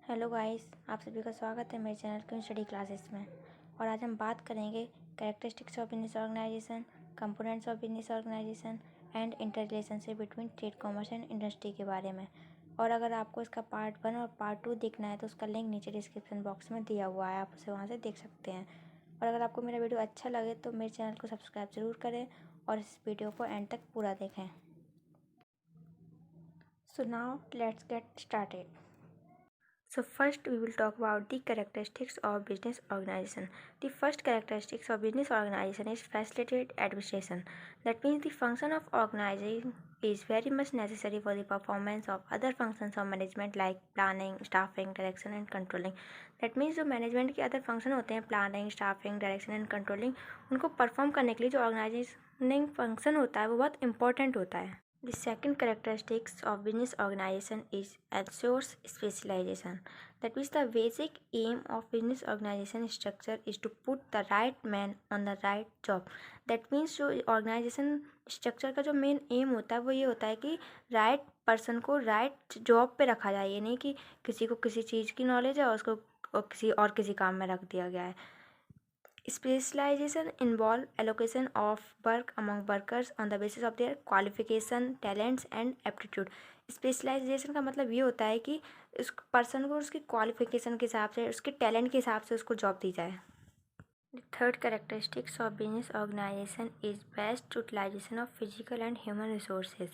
Hello guys, आप सभी का स्वागत है मेरे चैनल क्यों स्टडी क्लासेस में। और आज हम बात करेंगे characteristics of business organisation, components of business organisation and inter relationship between trade commerce and industry के बारे में। और अगर आपको इसका पार्ट 1 और पार्ट 2 देखना है तो उसका लिंक नीचे डिस्क्रिप्शन बॉक्स में दिया हुआ है, आप उसे वहाँ से देख सकते हैं। और अगर आपको मेरा वीडियो अच्छा लगे तो मेरे चैनल को सब्सक्राइब ज़रूर करें और इस वीडियो को एंड तक पूरा देखें। So now let's get started. So first we will talk about the characteristics of business organization. The first characteristics of business organization is facilitated administration. That means the function of organizing is very much necessary for the performance of other functions of management like planning, staffing, direction and controlling. That means जो management के other function होते हैं planning, staffing, direction and controlling, उनको perform करने के लिए जो organizing function होता है वो बहुत important होता है. The second characteristics of business organization is ensures specialization. That means the basic aim of business organization structure is to put the right man on the right job. That means जो organization structure का जो main aim होता है वो ये होता है कि right person को right job पे रखा जाए। ये नहीं कि किसी को किसी चीज़ की knowledge है और उसको किसी काम में रख दिया गया है। Specialization involve allocation of work among workers on the basis of their qualification, talents and aptitude. Specialisation का मतलब ये होता है कि उस पर्सन को उसकी क्वालिफिकेशन के हिसाब से, उसके टैलेंट के हिसाब से उसको जॉब दी जाए. The third characteristics of business organization is best utilization of physical and human resources.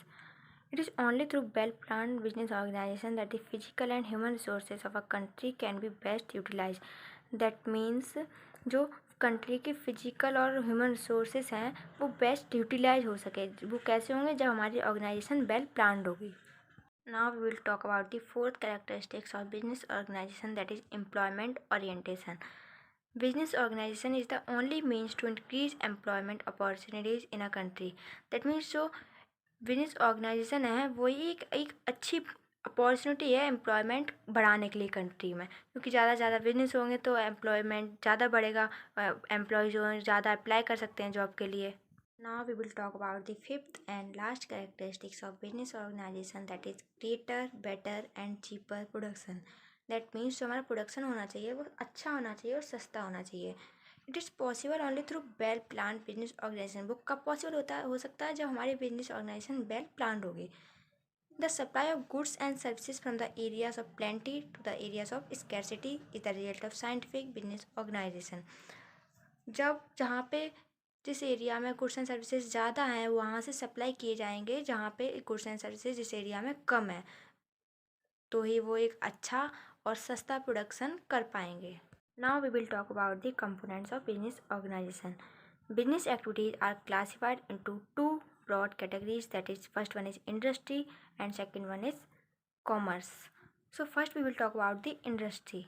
It is only through well-planned business organization that the physical and human resources of a country can be best utilized. That means जो country के physical और human resources हैं वो best utilise हो सके। वो कैसे होंगे? जब हमारी ऑर्गेनाइजेशन वेल प्लान्ड होगी. Now we will talk about the fourth characteristics of business organisation, that is employment orientation. Business organization is the only means to increase employment opportunities in a country. That means जो business organisation है वो एक अच्छी opportunity है employment बढ़ाने के लिए country में, क्योंकि ज़्यादा बिजनेस होंगे तो एम्प्लॉयमेंट ज़्यादा बढ़ेगा, एम्प्लॉयज़ जो हैं ज़्यादा अप्लाई कर सकते हैं जॉब के लिए. Now we will talk about the fifth and last characteristics of business organisation, that is greater, better and cheaper production. That means जो हमारा प्रोडक्शन होना चाहिए वो अच्छा होना चाहिए और सस्ता होना चाहिए. It is possible only through well plan business organisation. वो कब पॉसिबल हो सकता है? जब हमारी बिजनेस ऑर्गेनाइजेशन वेल प्लान्ड होगी. The supply of goods and services from the areas of plenty to the areas of scarcity is the result of scientific business organisation. जहाँ पे जिस एरिया में गुड्स एंड सर्विसेज ज़्यादा हैं वहाँ से supply किए जाएंगे जहाँ पे गुड्स एंड सर्विसेज जिस एरिया में कम है, तो ही वो एक अच्छा और सस्ता प्रोडक्शन कर पाएंगे. Now we will talk about the components of business organization. Business activities are classified into two broad categories, that is first one is industry and second one is commerce. So first we will talk about the industry.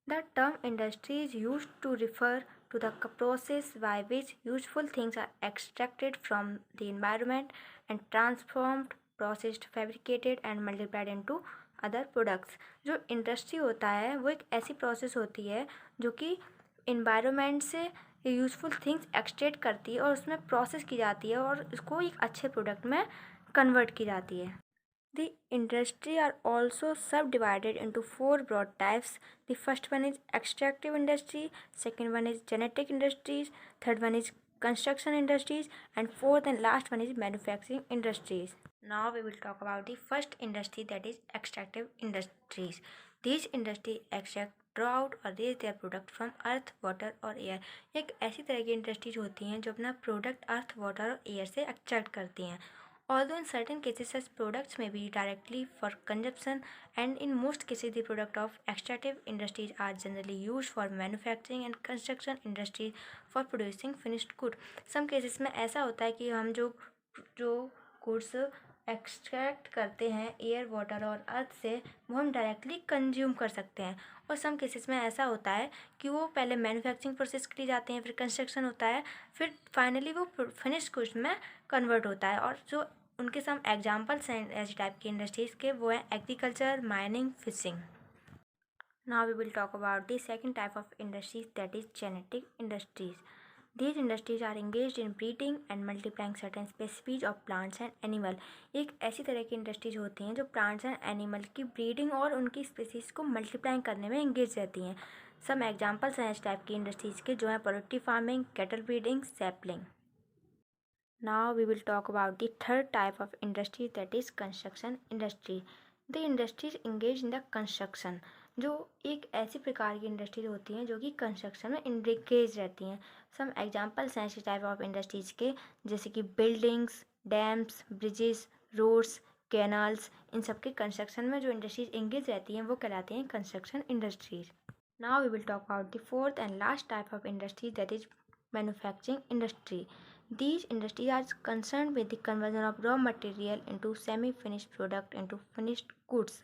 The term industry is used to refer to the process by which useful things are extracted from the environment and transformed, processed, fabricated and multiplied into other products. जो industry होता है वो एक ऐसी process होती है जो कि इन्वायरमेंट से यूज़फुल थिंग्स एक्सट्रैक्ट करती है और उसमें प्रोसेस की जाती है और उसको एक अच्छे प्रोडक्ट में कन्वर्ट की जाती है. The industry are also subdivided into four broad types. The first one is extractive industry, second one is genetic industries, third one is construction industries, and fourth and last one is manufacturing industries. Now we will talk about the first industry, that is extractive industries. These industries extract, draw out or raise their product from earth, water और air. एक ऐसी तरह की industries होती हैं जो अपना product अर्थ, water और एयर से एक्सट्रैक्ट करती हैं. Although in certain cases such products may be directly for consumption, and in most cases the product of extractive industries are generally used for manufacturing and construction industries for producing finished good. Some cases में ऐसा होता है कि हम जो goods extract करते हैं air, water और अर्थ से वो हम डायरेक्टली कंज्यूम कर सकते हैं. और सम केसेस में ऐसा होता है कि वो पहले मैन्युफैक्चरिंग प्रोसेस के लिए जाते हैं, फिर कंस्ट्रक्शन होता है, फिर फाइनली वो फिनिश गुड्स में कन्वर्ट होता है. और जो उनके सम एग्जाम्पल्स हैं ऐसे टाइप की इंडस्ट्रीज़ के वो हैं agriculture, mining, fishing. Now we will talk about the second type of industries, that is genetic industries. These industries are engaged in breeding and multiplying certain species of plants and animal. एक ऐसी तरह की industries होती हैं जो plants and animal की breeding और उनकी स्पीसीज को मल्टीप्लाई करने में एंगेज रहती हैं. सम एग्जाम्पल्स हैं इस टाइप की इंडस्ट्रीज के, जो हैं poultry farming, cattle breeding, sapling. Now we will talk about the third type of industry, that is construction industry. The industries engaged in the construction, जो एक ऐसी प्रकार की इंडस्ट्रीज होती हैं जो कि कंस्ट्रक्शन में इंगेज रहती हैं. सम एग्जांपल्स हैं इस टाइप ऑफ इंडस्ट्रीज के, जैसे कि buildings, dams, bridges, roads, canals. इन सब के कंस्ट्रक्शन में जो इंडस्ट्रीज इंगेज रहती हैं वो कहलाती हैं construction industries. Now we will talk about the fourth and last type of industry, that is manufacturing industry. These industries are concerned with the conversion of raw material into semi-finished product into finished goods.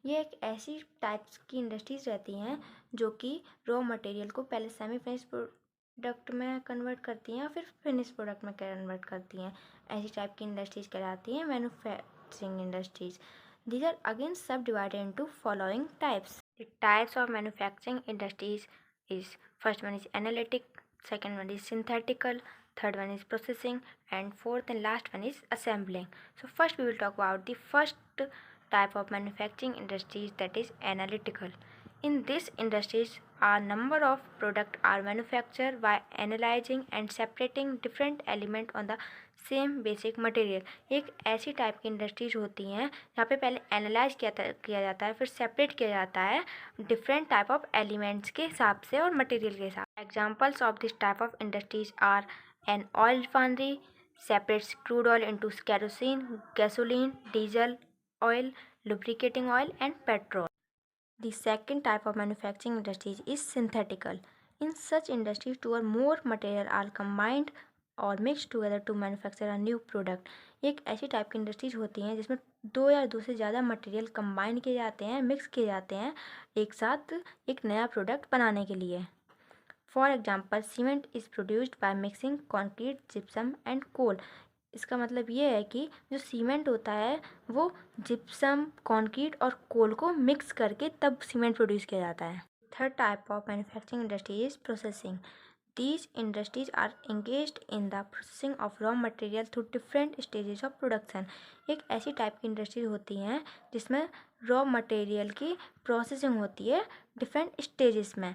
ये एक ऐसी types की industries रहती हैं जो कि raw material को पहले सेमी फिनिश प्रोडक्ट में कन्वर्ट करती हैं और फिर फिनिश प्रोडक्ट में कन्वर्ट करती हैं. ऐसी टाइप की इंडस्ट्रीज कहलाती हैं manufacturing industries. These are again subdivided into following types. The types of manufacturing industries is, first one is analytic, second one is synthetical, third one is processing, and fourth and last one is assembling. So first we will talk about the first type of manufacturing industries, that is analytical. In this industries, a number of products are manufactured by analyzing and separating different elements on the same basic material. एक ऐसी type की industries होती हैं जहाँ पे पहले analyse किया जाता है, फिर सेपरेट किया जाता है डिफरेंट टाइप ऑफ एलिमेंट्स के हिसाब से और मटेरियल के हिसाब. Examples of this type of industries are an oil refinery separates crude oil into kerosene, gasoline, diesel oil, lubricating oil, and petrol. The second type of manufacturing industries is synthetical. In such industries, two or more material are combined और mix together to manufacture a new product. एक ऐसी type की industries होती हैं जिसमें दो या दो से ज़्यादा मटेरियल कंबाइन किए जाते हैं, मिक्स किए जाते हैं एक साथ एक नया प्रोडक्ट बनाने के लिए. For example, cement is produced by mixing concrete, gypsum and coal. इसका मतलब ये है कि जो सीमेंट होता है वो जिप्सम, कॉन्क्रीट और कोल को मिक्स करके तब सीमेंट प्रोड्यूस किया जाता है. Third type of manufacturing industry is processing. These industries are engaged in the processing of raw material through different stages of production. एक ऐसी टाइप की इंडस्ट्रीज होती हैं जिसमें रॉ मटेरियल की प्रोसेसिंग होती है डिफरेंट स्टेजेस में.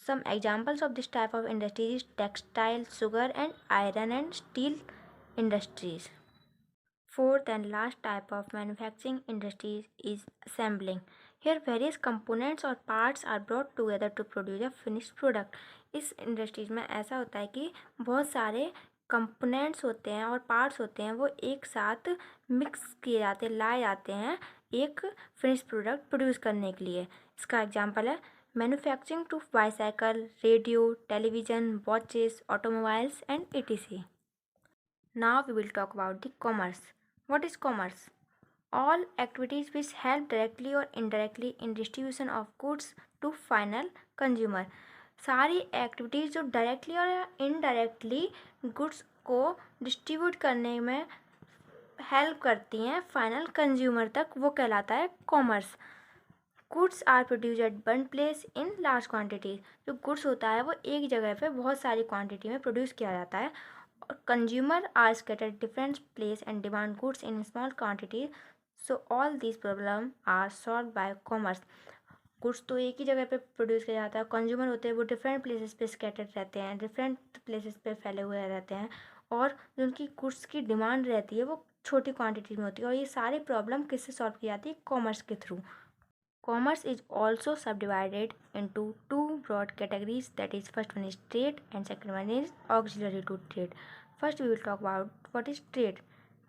Some examples of this type of industries is textile, sugar and iron and steel industries. Fourth and last type of manufacturing industries is assembling. Here various components or parts are brought together to produce a finished product. इस industries में ऐसा होता है कि बहुत सारे components होते हैं और पार्ट्स होते हैं, वो एक साथ मिक्स किए जाते हैं, लाए जाते हैं एक फिनिश प्रोडक्ट प्रोड्यूस करने के लिए. इसका एग्जांपल है manufacturing to bicycle, radio, television, watches, automobiles and etc. Now we will talk about the commerce. What is commerce? All activities which help directly or indirectly in distribution of goods to final consumer. सारी activities जो directly और indirectly goods को distribute करने में help करती हैं final consumer तक, वो कहलाता है commerce. Goods are produce at one place in large quantity. जो गुड्स होता है वो एक जगह पे बहुत सारी क्वांटिटी में प्रोड्यूस किया जाता है. Consumer are scattered different place and demand goods in small quantity. So all these problems are solved by commerce. Goods तो एक ही जगह पे प्रोड्यूस किया जाता है, कंज्यूमर होते हैं वो डिफरेंट प्लेसेस पे स्कैटर्ड रहते हैं, डिफरेंट प्लेसेस पे फैले हुए रहते हैं, और जो उनकी गुड्स की डिमांड रहती है वो छोटी क्वांटिटी में होती है. और ये सारी प्रॉब्लम किससे सॉल्व की जाती है? कॉमर्स के through. Commerce is also subdivided into two broad categories, that is first one is trade and second one is auxiliary to trade. First we will talk about what is trade.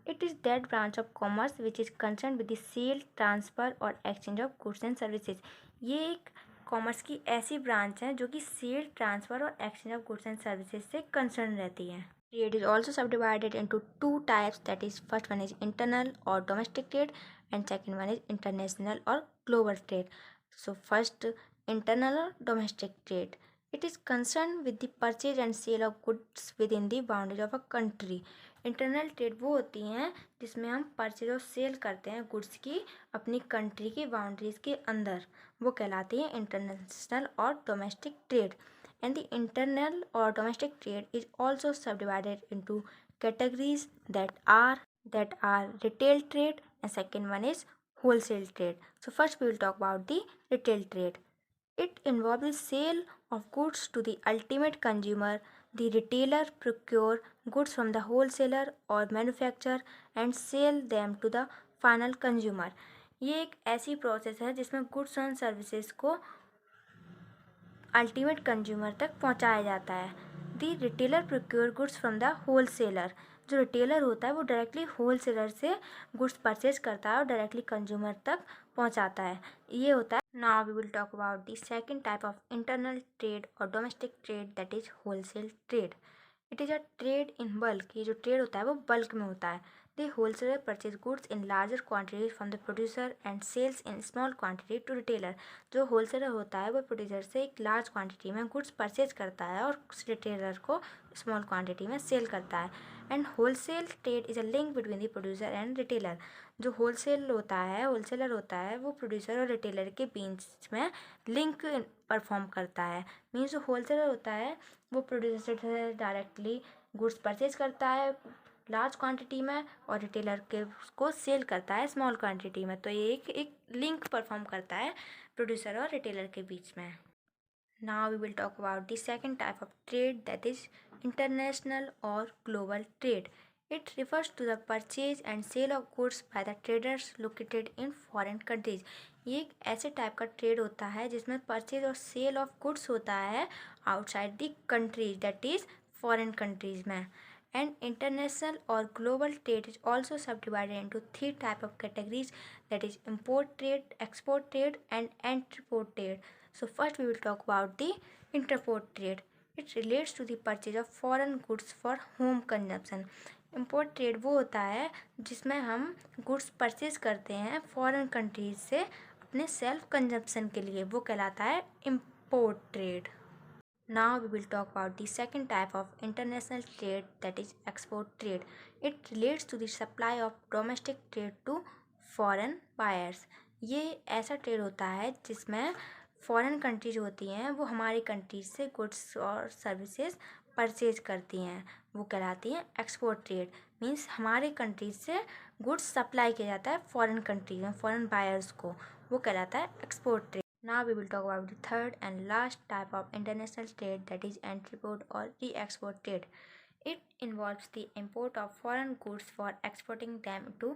It is that branch of commerce which is concerned with the sale, transfer or exchange of goods and services. ये एक commerce की ऐसी branch है जो कि cell, transfer और exchange of goods and services से concern रहती है. Trade is also subdivided into two types, that is first one is internal or domestic trade and second one is international or global trade. So first, internal or domestic trade. It is concerned with the purchase and sale of goods within the boundaries of a country. Internal trade वो होती हैं जिसमें हम purchase और cell करते हैं goods की अपनी कंट्री की बाउंड्रीज के अंदर, वो कहलाती है इंटरनेशनल और domestic trade. And the internal or domestic trade is also subdivided into categories that are retail trade, and second one is wholesale trade. So first we will talk about the retail trade. It involves the sale of goods to the ultimate consumer. The retailer procure goods from the wholesaler or manufacturer and sell them to the final consumer. ये एक ऐसी process है जिसमें goods and services को ultimate consumer तक पहुंचाया जाता है. The retailer procure goods from the wholesaler. जो रिटेलर होता है वो डायरेक्टली होलसेलर से गुड्स परचेज करता है और डायरेक्टली कंज्यूमर तक पहुंचाता है. ये होता है. Now we will talk about the second type of internal trade और domestic trade, that is wholesale trade. It is a trade in bulk. ये जो ट्रेड होता है वो बल्क में होता है. The wholesaler purchase goods in larger quantities from the producer and sells in small quantity to retailer. जो wholesaler होता है वो प्रोड्यूसर से एक लार्ज क्वांटिटी में गुड्स परचेज करता है और रिटेलर को स्मॉल क्वांटिटी में सेल करता है. And wholesale trade is a link between the producer and retailer. जो होलसेलर होता है वो प्रोड्यूसर और रिटेलर के बीच में लिंक परफॉर्म करता है. मीन्स जो होलसेलर होता है वो प्रोड्यूसर से डायरेक्टली गुड्स परचेज करता है लार्ज क्वांटिटी में और रिटेलर के उसको सेल करता है स्मॉल क्वांटिटी में. तो ये एक लिंक परफॉर्म करता है प्रोड्यूसर और रिटेलर के बीच में. Now we will talk about the second type of trade, that is international और global trade. It refers to the purchase and sale of goods by the traders located in foreign countries. ये एक ऐसे type का trade होता है जिसमें purchase और cell of goods होता है outside the countries, that is foreign countries में. And international or global trade is also subdivided into three type of categories, that is import trade, export trade and entrepot trade. So first we will talk about the import trade. It relates to the purchase of foreign goods for home consumption. import trade वो होता है जिसमें हम goods purchase करते हैं foreign countries से अपने self consumption के लिए, वो कहलाता है import trade. Now we will talk about the second type of international trade, that is export trade. It relates to the supply of domestic trade to foreign buyers. ये ऐसा trade होता है जिसमें फॉरेन कंट्रीज होती हैं वो हमारी countries से गुड्स और सर्विसेज परचेज करती हैं, वो कहलाती हैं एक्सपोर्ट ट्रेड. मीन्स हमारे कंट्रीज से गुड्स सप्लाई किया जाता है फॉरेन कंट्रीज में फॉरेन बायर्स को, वो कहलाता है export trade. Now we will talk about the third and last type of international trade, that is entrepot or re-export trade. It involves the import of foreign goods for exporting them to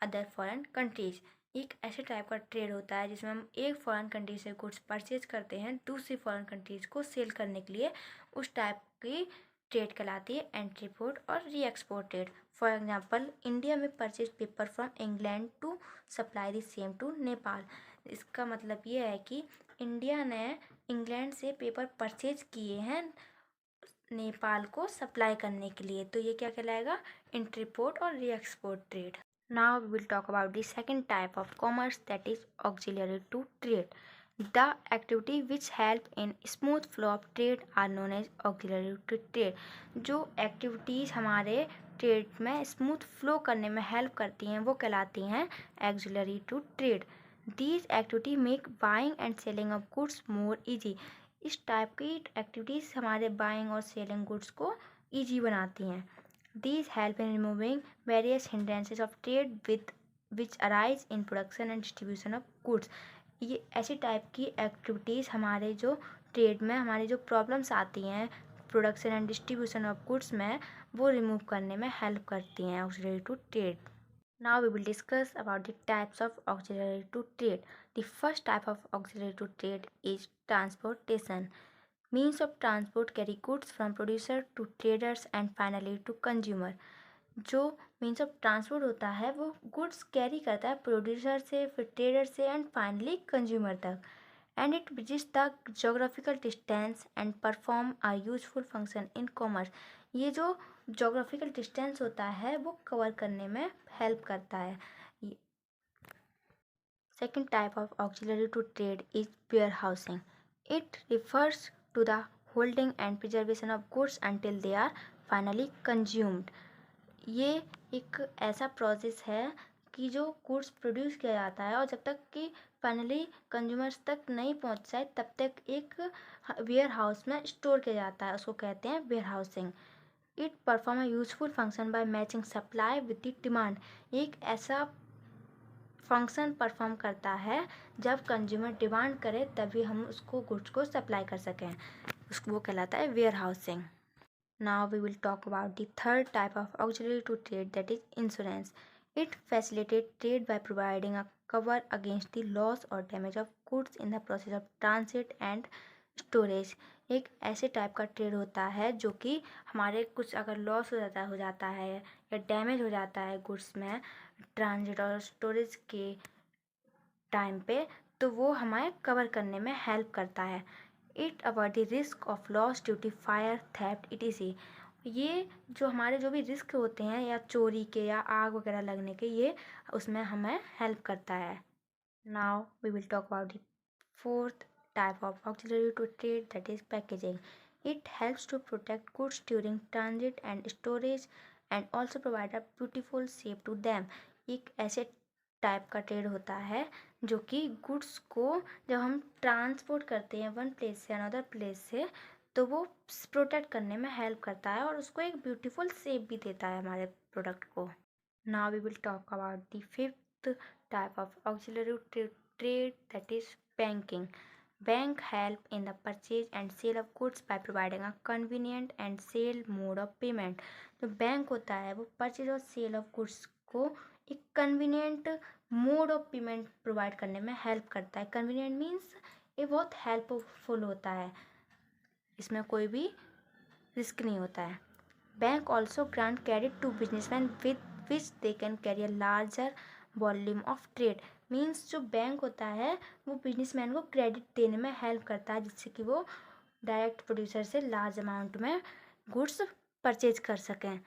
other foreign countries. एक ऐसे type का trade होता है जिसमें हम एक foreign country से goods purchase करते हैं दूसरी फॉरेन कंट्रीज को सेल करने के लिए. उस टाइप की ट्रेड कहलाती है एंट्रीपोर्ट और re export trade. For example, India में purchase paper from England to supply the same to Nepal. इसका मतलब ये है कि इंडिया ने इंग्लैंड से पेपर परचेज किए हैं नेपाल को सप्लाई करने के लिए, तो ये क्या कहलाएगा, इंटरपोर्ट और re export trade. Now we will talk about the second type of commerce, that is auxiliary to trade. The activity which help in smooth flow of trade are known as auxiliary to trade. जो activities हमारे trade में smooth flow करने में help करती हैं वो कहलाती हैं auxiliary to trade. These activity make buying and selling of goods more easy. इस टाइप की एक्टिविटीज़ हमारे बाइंग और सेलिंग गुड्स को ईजी बनाती हैं. These help in removing various hindrances of trade with which arise in production and distribution of goods. ये ऐसी type की एक्टिविटीज़ हमारे जो ट्रेड में हमारी जो प्रॉब्लम्स आती हैं production and distribution of goods में, वो रिमूव करने में हेल्प करती हैं auxiliary to trade. Now we will discuss about the types of auxiliary to trade. The first type of auxiliary to trade is transportation. Means of transport carry goods from producer to traders and finally to consumer. जो means of transport होता है वो goods carry करता है producer से, फिर trader से and finally consumer तक. And it bridges the geographical distance and perform a useful function in commerce. ये जो जोग्राफिकल डिस्टेंस होता है वो कवर करने में हेल्प करता है. Second type of auxiliary to trade is warehousing. It refers to the holding and preservation of goods until they are finally consumed. ये एक ऐसा प्रोसेस है कि जो गुड्स प्रोड्यूस किया जाता है और जब तक कि फाइनली कंज्यूमर्स तक नहीं पहुंच जाए तब तक एक वेयर हाउस में स्टोर किया जाता है, उसको कहते हैं warehousing. It perform a useful function by matching supply with the demand. एक ऐसा फंक्शन परफॉर्म करता है जब कंज्यूमर डिमांड करे तभी हम उसको गुड्स को सप्लाई कर सकें, उसको वो कहलाता है warehousing. Now we will talk about the third type of auxiliary to trade, that is insurance. It facilitates trade by providing a cover against the loss or damage of goods in the process of transit and storage. एक ऐसे type का trade होता है जो कि हमारे कुछ अगर लॉस हो जाता है या डैमेज हो जाता है गुड्स में ट्रांजिट और स्टोरेज के टाइम पे, तो वो हमें कवर करने में हेल्प करता है। It about the risk of loss due to fire, theft, etc. ये जो हमारे जो भी रिस्क होते हैं या चोरी के या आग वगैरह लगने के, ये उसमें हमें हेल्प करता है। Now we will talk about the fourth type of auxiliary to trade, that is packaging. It helps to protect goods during transit and storage and also provide a beautiful shape to them. एक ऐसे type का trade होता है जो कि goods को जब हम ट्रांसपोर्ट करते हैं वन प्लेस से अनदर प्लेस से, तो वो प्रोटेक्ट करने में हेल्प करता है और उसको एक ब्यूटीफुल शेप भी देता है हमारे प्रोडक्ट को। Now we will talk about the fifth type of auxiliary trade, that is banking. Bank help in the purchase and sale of goods by providing a convenient and sale mode of payment. जो bank होता है वो purchase और cell of goods को एक convenient mode of payment provide करने में help करता है। कन्वीनियंट मीन्स ये बहुत हेल्पफुल होता है, इसमें कोई भी रिस्क नहीं होता है। Bank also grant credit to businessman with which they can carry a larger volume of trade. Means जो बैंक होता है वो बिजनेसमैन को क्रेडिट देने में हेल्प करता है जिससे कि वो डायरेक्ट प्रोड्यूसर से लार्ज अमाउंट में गुड्स परचेज कर सकें।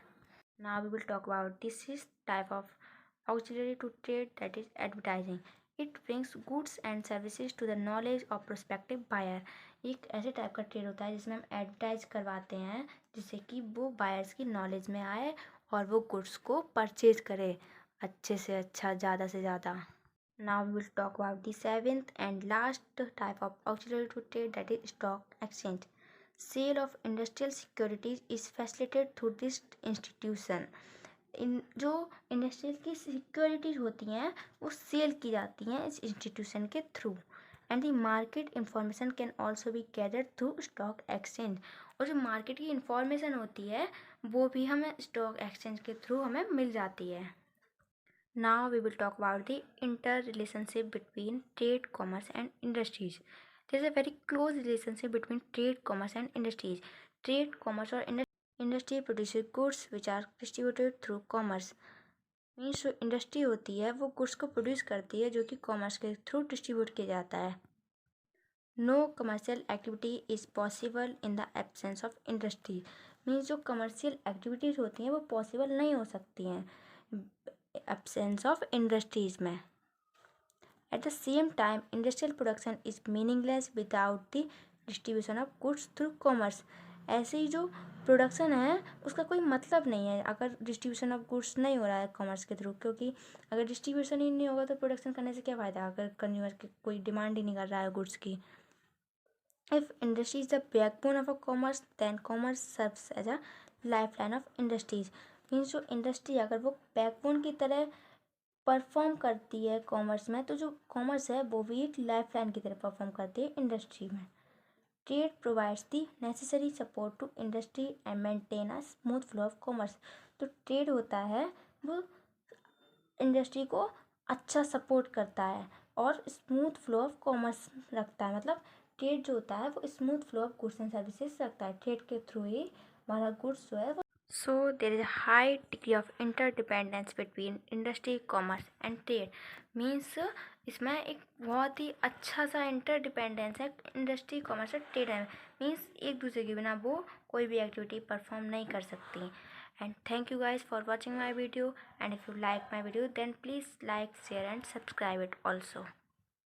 Now we will talk about this type of auxiliary to trade, that is advertising. It brings goods and services to the knowledge of prospective buyer. एक ऐसे type का trade होता है जिसमें हम एडवर्टाइज करवाते हैं जिससे कि वो बायर्स की नॉलेज में आए और वो गुड्स को परचेज करे अच्छे से अच्छा, ज़्यादा से ज़्यादा। Now we will talk about the seventh and last type of auxiliary to trade, that is stock exchange. Sale of industrial securities is facilitated through this institution. इन जो इंडस्ट्रियल की सिक्योरिटीज होती हैं वो सेल की जाती हैं इस इंस्टीट्यूशन के through. And the market information can also be gathered through stock exchange. और जो मार्केट की इंफॉर्मेशन होती है वो भी हमें स्टॉक एक्सचेंज के थ्रू हमें मिल जाती है। Now we will talk about the inter relationship between trade, commerce and industries. There is a very close relationship between trade, commerce and industries. Trade, commerce और industry produces goods which are distributed through commerce. Means जो industry होती है वो goods को produce करती है जो कि कॉमर्स के थ्रू डिस्ट्रीब्यूट किया जाता है। No commercial activity is possible in the absence of industry. Means जो कमर्शियल एक्टिविटीज़ होती हैं वो पॉसिबल नहीं हो सकती हैं एब्सेंस ऑफ इंडस्ट्रीज़ में। At the same time industrial production is meaningless without the distribution of goods through commerce. ऐसे ही जो प्रोडक्शन है उसका कोई मतलब नहीं है अगर डिस्ट्रीब्यूशन ऑफ गुड्स नहीं हो रहा है कॉमर्स के थ्रू, क्योंकि अगर डिस्ट्रीब्यूशन ही नहीं होगा तो प्रोडक्शन करने से क्या फ़ायदा अगर कंज्यूमर की कोई डिमांड ही नहीं कर रहा है गुड्स की। If industry is the backbone of a commerce then commerce serves as a life line of industries. Means जो इंडस्ट्री अगर वो बैकबोन की तरह परफॉर्म करती है कॉमर्स में, तो जो कॉमर्स है वो भी एक लाइफ लाइन की तरह परफॉर्म करती है इंडस्ट्री में। Trade provides the necessary support to industry and maintain a smooth flow of commerce. तो ट्रेड होता है वो इंडस्ट्री को अच्छा सपोर्ट करता है और स्मूथ फ्लो ऑफ कॉमर्स रखता है। मतलब ट्रेड जो होता है वो smooth flow of goods and services रखता है, ट्रेड के थ्रू ही हमारा गुड्स जो है वो। So there is a high degree of interdependence between industry, commerce and trade. Means इसमें एक बहुत ही अच्छा सा इंटरडिपेंडेंस है इंडस्ट्री, कॉमर्स और ट्रेड में। मीन्स एक दूसरे के बिना वो कोई भी एक्टिविटी परफॉर्म नहीं कर सकती। And thank you guys for watching my video, and if you like my video then please like, share and subscribe it also.